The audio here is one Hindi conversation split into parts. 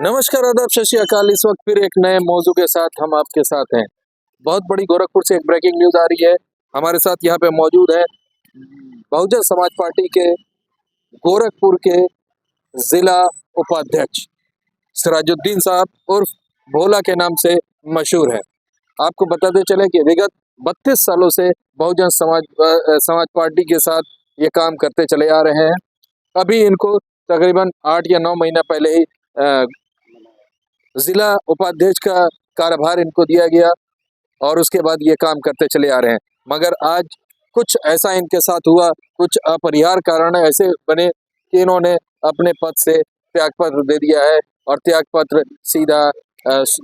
नमस्कार, आदाब, सत श्री अकाल। इस वक्त फिर एक नए मौजू के साथ हम आपके साथ हैं। बहुत बड़ी गोरखपुर से एक ब्रेकिंग न्यूज आ रही है। हमारे साथ यहाँ पे मौजूद है बहुजन समाज पार्टी के गोरखपुर के जिला उपाध्यक्ष सिराजुद्दीन साहब उर्फ भोला के नाम से मशहूर है। आपको बताते चले कि विगत 32 सालों से बहुजन समाज पार्टी के साथ ये काम करते चले आ रहे हैं। अभी इनको तकरीबन 8 या 9 महीना पहले ही जिला उपाध्यक्ष का कार्यभार इनको दिया गया और उसके बाद ये काम करते चले आ रहे हैं। मगर आज कुछ ऐसा इनके साथ हुआ, कुछ अपरिहार्य कारण ऐसे बने कि इन्होंने अपने पद से त्यागपत्र दे दिया है और त्यागपत्र सीधा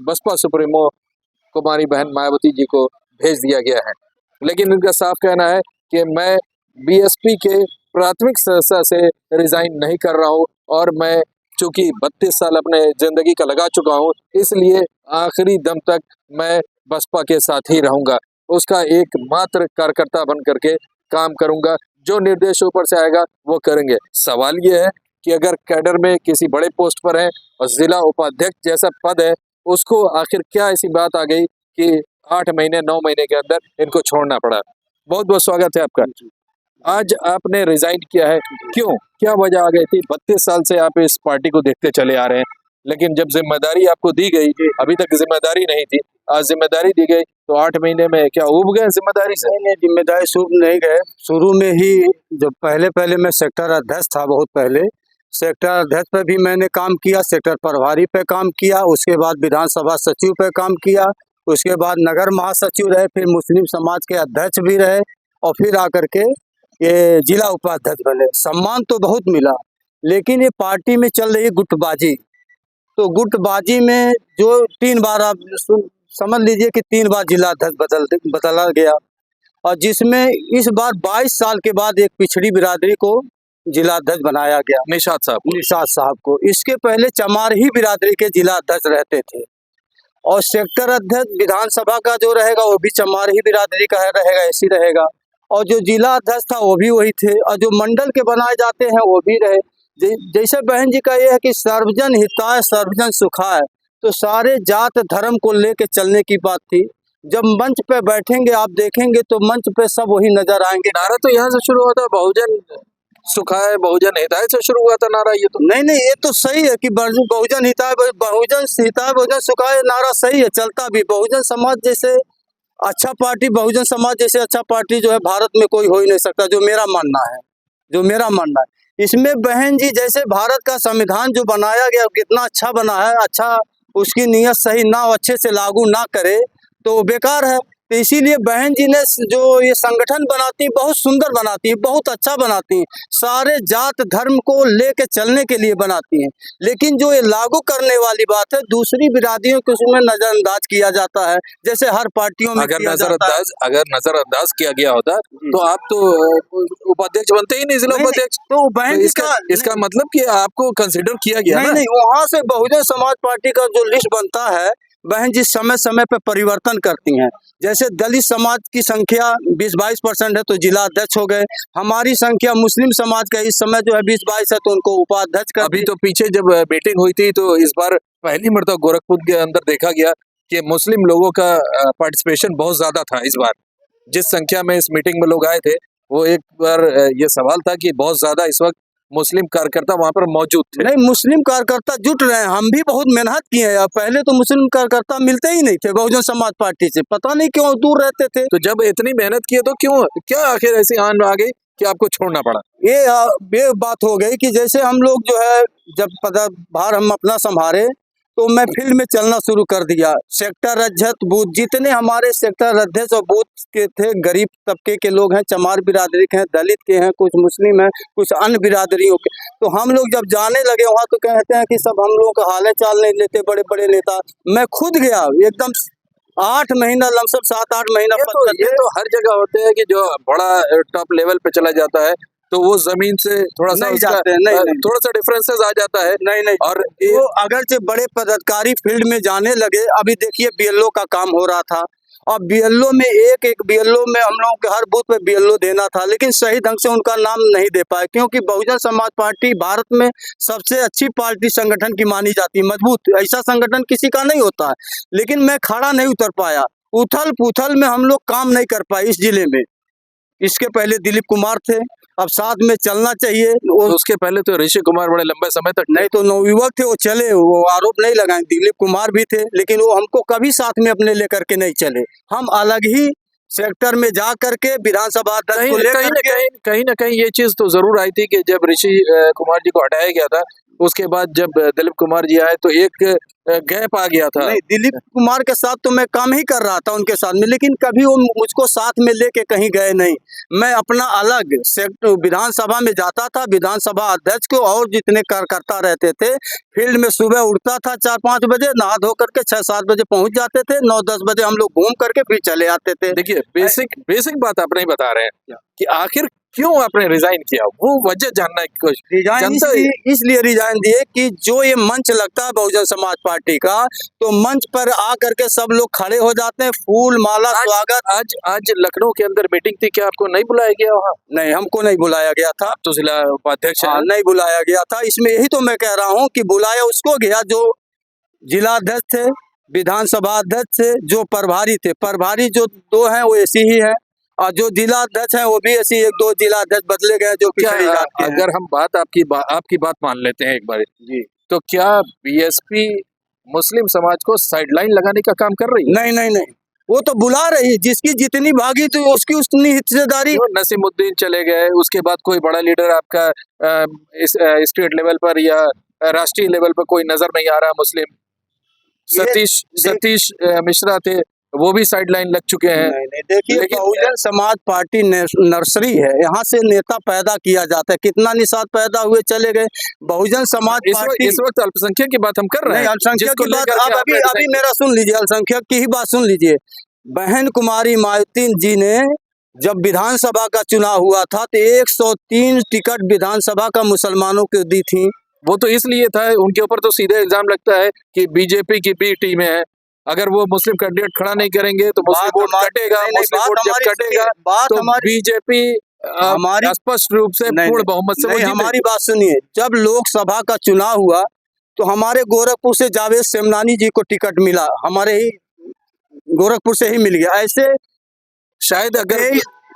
बसपा सुप्रीमो कुमारी बहन मायावती जी को भेज दिया गया है। लेकिन इनका साफ कहना है कि मैं बीएसपी के प्राथमिक सदस्य से रिजाइन नहीं कर रहा हूँ और मैं चूंकि 32 साल अपने जिंदगी का लगा चुका हूँ, इसलिए आखिरी दम तक मैं बसपा के साथ ही रहूंगा। उसका एकमात्र कार्यकर्ता बन करके काम करूंगा। जो निर्देश ऊपर से आएगा वो करेंगे। सवाल ये है कि अगर कैडर में किसी बड़े पोस्ट पर है और जिला उपाध्यक्ष जैसा पद है, उसको आखिर क्या ऐसी बात आ गई कि 8 महीने 9 महीने के अंदर इनको छोड़ना पड़ा। बहुत बहुत स्वागत है आपका। आज आपने रिजाइन किया है, क्यों, क्या वजह आ गई थी? 32 साल से आप इस पार्टी को देखते चले आ रहे हैं, लेकिन जब जिम्मेदारी आपको दी गई, अभी तक जिम्मेदारी नहीं थी, आज जिम्मेदारी दी गई तो 8 महीने में क्या उब गए जिम्मेदारी से? नहीं, जिम्मेदारी शुरू नहीं गए। शुरू में ही जब पहले मैं सेक्टर अध्यक्ष था, बहुत पहले सेक्टर अध्यक्ष पे भी मैंने काम किया, सेक्टर प्रभारी पे काम किया, उसके बाद विधानसभा सचिव पे काम किया, उसके बाद नगर महासचिव रहे, फिर मुस्लिम समाज के अध्यक्ष भी रहे और फिर आकर के ये जिला उपाध्यक्ष बने। सम्मान तो बहुत मिला, लेकिन ये पार्टी में चल रही गुटबाजी, तो गुटबाजी में जो 3 बार आप समझ लीजिए कि 3 बार जिला अध्यक्ष बदला गया और जिसमें इस बार 22 साल के बाद एक पिछड़ी बिरादरी को जिला अध्यक्ष बनाया गया, निषाद साहब को। इसके पहले चमारही बिरादरी के जिला अध्यक्ष रहते थे और सेक्टर अध्यक्ष विधानसभा का जो रहेगा वो भी चमारही बिरादरी का रहेगा, ऐसी रहेगा। और जो जिला अध्यक्ष था वो भी वही थे और जो मंडल के बनाए जाते हैं वो भी रहे। जैसे बहन जी का ये है कि सर्वजन हिताय सर्वजन सुखाय, तो सारे जात धर्म को लेके चलने की बात थी। जब मंच पे बैठेंगे आप देखेंगे तो मंच पे सब वही नजर आएंगे। नारा तो यहाँ से शुरू हुआ था, बहुजन सुखाय बहुजन हिताय से शुरू हुआ था नारा। ये तो नहीं, ये तो सही है कि बहुजन हिताय बहुजन सुखाय नारा सही है, चलता भी। बहुजन समाज जैसे अच्छा पार्टी, बहुजन समाज जैसे अच्छा पार्टी जो है भारत में कोई हो ही नहीं सकता, जो मेरा मानना है। इसमें बहन जी जैसे भारत का संविधान जो बनाया गया कितना अच्छा बना है, अच्छा उसकी नीयत सही ना हो, अच्छे से लागू ना करे तो बेकार है। तो इसीलिए बहन जी ने जो ये संगठन बनाती, बहुत सुंदर बनाती, बहुत अच्छा बनाती, सारे जात धर्म को लेके चलने के लिए बनाती हैं। लेकिन जो ये लागू करने वाली बात है, दूसरी बिरादरियों को उसमें नजरअंदाज किया जाता है, जैसे हर पार्टियों में अगर नजरअंदाज किया गया होता तो आप तो उपाध्यक्ष बनते ही नहीं, जिला उपाध्यक्ष। तो बहन इसका मतलब कि आपको कंसिडर किया गया ना? नहीं, वहाँ से बहुजन समाज पार्टी का जो लिस्ट बनता है, बहन जी समय समय पे परिवर्तन करती हैं। जैसे दलित समाज की संख्या 20-22% है तो जिला अध्यक्ष हो गए। हमारी संख्या मुस्लिम समाज का इस समय जो है 20-22 है तो उनको उपाध्यक्ष कर। अभी तो पीछे जब मीटिंग हुई थी तो इस बार पहली मर्तबा गोरखपुर के अंदर देखा गया कि मुस्लिम लोगों का पार्टिसिपेशन बहुत ज्यादा था इस बार। जिस संख्या में इस मीटिंग में लोग आए थे, वो एक बार ये सवाल था कि बहुत ज्यादा इस वक्त मुस्लिम कार्यकर्ता वहाँ पर मौजूद थे। नहीं, मुस्लिम कार्यकर्ता जुट रहे हैं, हम भी बहुत मेहनत किए हैं। पहले तो मुस्लिम कार्यकर्ता मिलते ही नहीं थे बहुजन समाज पार्टी से, पता नहीं क्यों दूर रहते थे। तो जब इतनी मेहनत की तो क्या आखिर ऐसी आन आ गई कि आपको छोड़ना पड़ा? ये बात हो गई कि जैसे हम लोग जो है जब पदभार हम अपना संभाले तो मैं फील्ड में चलना शुरू कर दिया। सेक्टर अध्यक्ष बूथ, जितने हमारे सेक्टर अध्यक्ष और बूथ के थे, गरीब तबके के लोग हैं, चमार बिरादरी के हैं, दलित के हैं, कुछ मुस्लिम हैं, कुछ अन्य बिरादरियों के। तो हम लोग जब जाने लगे वहाँ तो कहते हैं कि सब हम लोगों का हाल चाल नहीं लेते बड़े बड़े नेता। मैं खुद गया एकदम 8 महीना, लमसम 7-8 महीना। ये तो हर जगह होते हैं कि जो बड़ा टॉप लेवल पे चला जाता है तो वो जमीन से थोड़ा सा थोड़ा सा डिफरेंसेस आ जाता है। नहीं और वो अगर से बड़े पदाधिकारी फील्ड में जाने लगे, अभी देखिए बीएलओ का काम हो रहा था, और बीएलओ में एक बीएलओ में हम लोगों के हर बूथ पे बीएलओ देना था, लेकिन सही ढंग से उनका नाम नहीं दे पाए, क्योंकि बहुजन समाज पार्टी भारत में सबसे अच्छी पार्टी संगठन की मानी जाती है, मजबूत। ऐसा संगठन किसी का नहीं होता है, लेकिन मैं खड़ा नहीं उतर पाया। उथल पुथल में हम लोग काम नहीं कर पाए इस जिले में। इसके पहले दिलीप कुमार थे, अब साथ में चलना चाहिए। तो उसके पहले तो ऋषि कुमार बड़े लंबे समय तक नहीं तो नवयुवक थे, वो चले, वो आरोप नहीं लगाए। दिलीप कुमार भी थे, लेकिन वो हमको कभी साथ में अपने लेकर के नहीं चले। हम अलग ही सेक्टर में जा करके विधानसभा अध्यक्ष को कहीं ना कहीं ये चीज तो जरूर आई थी कि जब ऋषि कुमार जी को हटाया गया था, उसके बाद जब दिलीप कुमार जी आए तो एक गैप आ गया था। नहीं, दिलीप कुमार के साथ तो मैं काम ही कर रहा था उनके साथ में, लेकिन कभी वो मुझको साथ में लेके कहीं गए नहीं। मैं अपना अलग सेक्टर विधानसभा में जाता था, विधानसभा अध्यक्ष को और जितने कार्यकर्ता रहते थे फील्ड में सुबह उठता था 4-5 बजे, नहा धो करके 6-7 बजे पहुंच जाते थे, 9-10 बजे हम लोग घूम करके फिर चले आते थे। देखिए, बेसिक बात आप नहीं बता रहे हैं कि आखिर क्यों आपने रिजाइन किया, वो वजह जानना की कोशिश। रिजाइन इसलिए रिजाइन दिए कि जो ये मंच लगता है बहुजन समाज पार्टी का, तो मंच पर आ करके सब लोग खड़े हो जाते हैं, फूल माला स्वागत। आज लखनऊ के अंदर मीटिंग थी, क्या आपको नहीं बुलाया गया वहाँ? नहीं, हमको नहीं बुलाया गया था। तो जिला उपाध्यक्ष नहीं बुलाया गया था। इसमें यही तो मैं कह रहा हूँ कि बुलाया उसको गया जो जिला अध्यक्ष थे, विधानसभा अध्यक्ष थे, जो प्रभारी थे। प्रभारी जो 2 हैं वो ऐसी ही है, और जो जिला अध्यक्ष है वो भी ऐसी 1-2 जिला अध्यक्ष बदले गए जो पिछड़ी जाती है। अगर हम आपकी बात मान लेते हैं एक बार जी, तो क्या बीएसपी मुस्लिम समाज को साइडलाइन लगाने का काम कर रही है? नहीं, वो तो बुला रही है, जिसकी जितनी भागी तो उसकी उतनी हिस्सेदारी। नसीमुद्दीन चले गए, उसके बाद कोई बड़ा लीडर आपका स्टेट लेवल पर या राष्ट्रीय लेवल पर कोई नजर नहीं आ रहा मुस्लिम। सतीश मिश्रा थे, वो भी साइडलाइन लग चुके हैं। नहीं, देखिए, बहुजन समाज पार्टी नर्सरी है, यहाँ से नेता पैदा किया जाता है। कितना निषाद पैदा हुए चले गए। बहुजन समाज पार्टी इस वक्त अल्पसंख्यक की बात हम कर रहे हैं। अल्पसंख्यक की बात आप अभी मेरा सुन लीजिए, अल्पसंख्यक की ही बात सुन लीजिए। बहन कुमारी मायुतीन जी ने जब विधानसभा का चुनाव हुआ था तो 103 टिकट विधानसभा का मुसलमानों को दी थी। वो तो इसलिए था, उनके ऊपर तो सीधे इल्जाम लगता है कि बीजेपी की बी टीम है, अगर वो मुस्लिम कैंडिडेट खड़ा नहीं करेंगे तो मुस्लिम वोट कटेगा, मुस्लिम वोट जब कटेगा तो बीजेपी हमारी स्पष्ट रूप से पूर्ण बहुमत से। हमारी बात सुनिए, जब लोकसभा का चुनाव हुआ तो हमारे गोरखपुर से जावेद सेमनानी जी को टिकट मिला, हमारे ही गोरखपुर से ही मिल गया। ऐसे शायद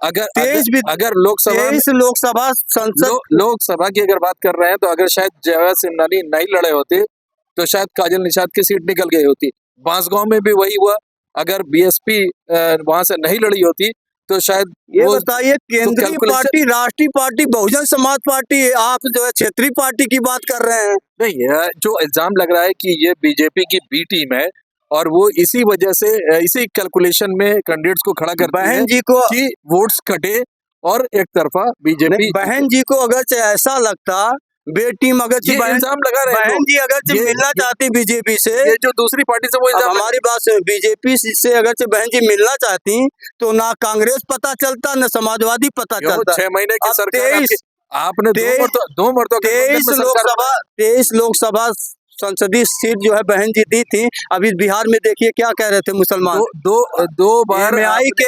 अगर लोकसभा संसद लोकसभा की अगर बात कर रहे हैं तो अगर शायद जावेद सेमनानी नहीं लड़े होते तो शायद काजल निषाद की सीट निकल गई होती। बांसगांव में भी वही हुआ, अगर बीएसपी वहां से नहीं लड़ी होती तो शायद। ये बताइए, केंद्रीय पार्टी, राष्ट्रीय पार्टी बहुजन समाज पार्टी, आप जो है क्षेत्रीय पार्टी की बात कर रहे हैं। नहीं, जो इल्जाम लग रहा है कि ये बीजेपी की बी टीम है और वो इसी वजह से इसी कैलकुलेशन में कैंडिडेट्स को खड़ा करती है बहन जी को कि वोट्स कटे और एक तरफा बीजेपी। बहन जी को अगर अैसा लगता, बेटी अगर इल्जाम लगा रहे हैं, बहन जी अगर मिलना चाहती बीजेपी से, ये जो दूसरी पार्टी से वो हमारी बात से बीजेपी से अगर बहन जी मिलना चाहती तो ना कांग्रेस पता चलता ना समाजवादी पता चलता। 6 महीने की सरकार आपने 23 लोकसभा संसदीय सीट जो है बहन जी दी थी। अभी बिहार में देखिए क्या कह रहे थे मुसलमान। दो बार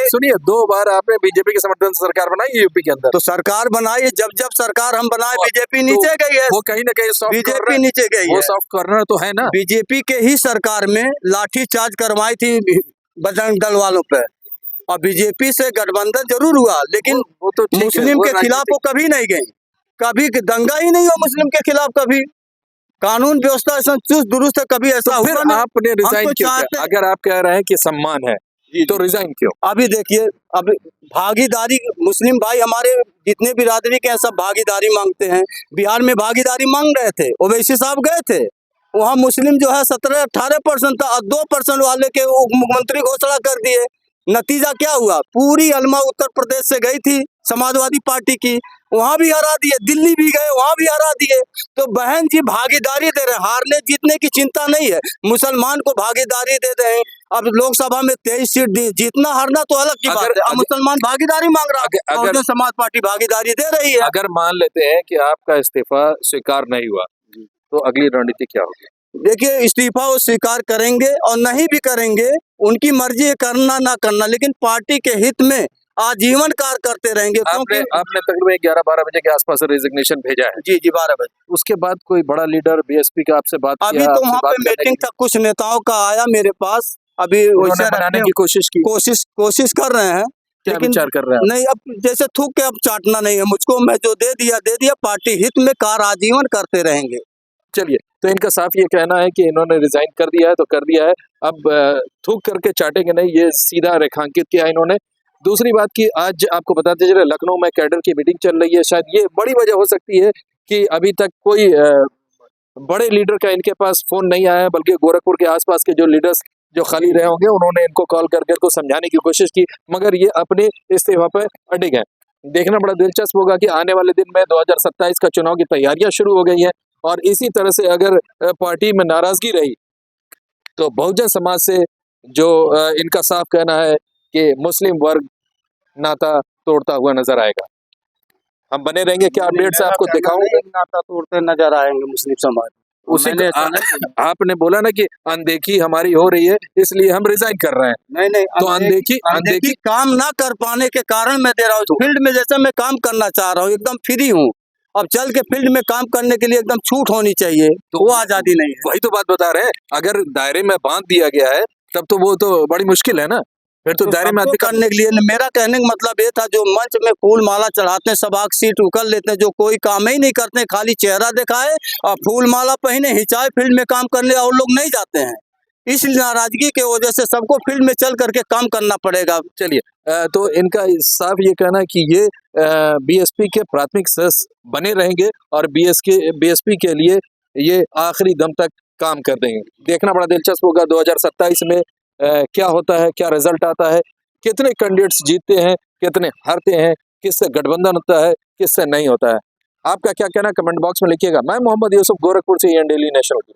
सुनिए, 2 बार आपने बीजेपी के समर्थन से सरकार बनाई यूपी के अंदर। तो सरकार बनाई, जब सरकार हम बनाए बीजेपी नीचे गई है। वो कहीं ना कहीं बीजेपी नीचे गई है, वो सॉफ्ट कॉर्नर तो है ना। बीजेपी के ही सरकार में लाठीचार्ज करवाई थी बजरंग दल वालों पे, और बीजेपी से गठबंधन जरूर हुआ, लेकिन वो तो मुस्लिम के खिलाफ वो कभी नहीं गई, कभी दंगा ही नहीं हुआ मुस्लिम के खिलाफ। कभी कानून व्यवस्था ऐसा चुस्त दुरुस्त है, कभी ऐसा हुआ नहीं। आपने रिजाइन क्यों किया? अगर आप कह रहे हैं कि सम्मान है तो रिजाइन क्यों? अभी देखिए, अब भागीदारी, मुस्लिम भाई हमारे जितने बिरादरी के हैं सब भागीदारी मांगते हैं। बिहार में भागीदारी मांग रहे थे, ओवैसी साहब गए थे वहाँ, मुस्लिम जो है 17-18% था, 2% वाले के मुख्यमंत्री घोषणा कर दिए। नतीजा क्या हुआ? पूरी अलमा उत्तर प्रदेश से गई थी समाजवादी पार्टी की, वहां भी हरा दिए, दिल्ली भी गए वहां भी हरा दिए। तो बहन जी भागीदारी दे रहे हैं, हारने जीतने की चिंता नहीं है, मुसलमान को भागीदारी दे रहे हैं। अब लोकसभा में 23 सीट दी, जीतना हारना तो अलग की बात है। मुसलमान भागीदारी मांग रहा है, बहुजन समाज पार्टी भागीदारी दे रही है। अगर मान लेते हैं कि आपका इस्तीफा स्वीकार नहीं हुआ तो अगली रणनीति क्या होगी? देखिए, इस्तीफा वो स्वीकार करेंगे और नहीं भी करेंगे उनकी मर्जी है करना ना करना, लेकिन पार्टी के हित में आजीवन कार्य करते रहेंगे। आपने क्योंकि आपने तकरीबन 11-12 बजे के आसपास रेजिग्नेशन भेजा है। जी 12 बजे उसके बाद कोई बड़ा लीडर बीएसपी का आपसे बात अभी किया, तो आपसे वहाँ बात पे करने मीटिंग की था, कुछ नेताओं का आया मेरे पास, अभी उन्होंने वैसे मनाने रखने की कोशिश की? कोशिश कर रहे हैं, क्या लेकिन विचार कर रहे हैं आप? नहीं, अब जैसे थूक के अब चाटना नहीं है मुझको, मैं जो दे दिया, पार्टी हित में कार्य आजीवन करते रहेंगे। चलिए, तो इनका साफ ये कहना है कि इन्होंने रिजाइन कर दिया है तो कर दिया है, अब थूक करके चाटेंगे नहीं, ये सीधा रेखांकित किया इन्होंने। दूसरी बात कि आज आपको बताते चले लखनऊ में कैडर की मीटिंग चल रही है, शायद ये बड़ी वजह हो सकती है कि अभी तक कोई बड़े लीडर का इनके पास फोन नहीं आया है, बल्कि गोरखपुर के आसपास के जो लीडर्स जो खाली रहे होंगे उन्होंने इनको कॉल करके इनको समझाने की कोशिश की, मगर ये अपने इस्तीफा पर अडिग हैं। देखना बड़ा दिलचस्प होगा कि आने वाले दिन में 2027 का चुनाव की तैयारियां शुरू हो गई हैं और इसी तरह से अगर पार्टी में नाराजगी रही तो बहुजन समाज से जो इनका साफ कहना है कि मुस्लिम वर्ग नाता तोड़ता हुआ नजर आएगा। हम बने रहेंगे, क्या अपडेट्स आपको दिखाऊं? नाता तोड़ते नजर आएंगे मुस्लिम समाज। उसी मैंने का ऐसा नहीं बोला। आपने बोला ना कि अनदेखी हमारी हो रही है इसलिए हम रिजाइन कर रहे हैं, नहीं, तो अनदेखी काम ना कर पाने के कारण मैं दे रहा हूँ। फील्ड में जैसे मैं काम करना चाह रहा हूँ, एकदम फ्री हूँ, अब चल के फील्ड में काम करने के लिए एकदम छूट होनी चाहिए, तो वो आजादी नहीं है। वही तो बात बता रहे हैं, अगर दायरे में बांध दिया गया है तब तो वो तो बड़ी मुश्किल है ना, फिर तो दायरे में सबको आदमी करने के लिए मेरा कहने का मतलब ये था, जो मंच में फूल माला चढ़ाते हैं, सभा की सीट उकल लेते हैं, जो कोई काम ही नहीं करते, खाली चेहरा दिखाए और फूल माला पहने हिचाए, फील्ड में काम करने और लोग नहीं जाते हैं। इस नाराजगी के वजह से सबको फील्ड में चल करके काम करना पड़ेगा। चलिए, तो इनका साफ ये कहना है कि ये बीएसपी के प्राथमिक सदस्य बने रहेंगे और बीएसपी के लिए ये आखिरी दम तक काम कर देंगे। देखना बड़ा दिलचस्प होगा 2027 में क्या होता है, क्या रिजल्ट आता है, कितने कैंडिडेट्स जीतते हैं, कितने हारते हैं, किससे गठबंधन होता है, किससे नहीं होता है। आपका क्या कहना कमेंट बॉक्स में लिखिएगा। मैं मोहम्मद यूसुफ, गोरखपुर से, डेली नेशनल।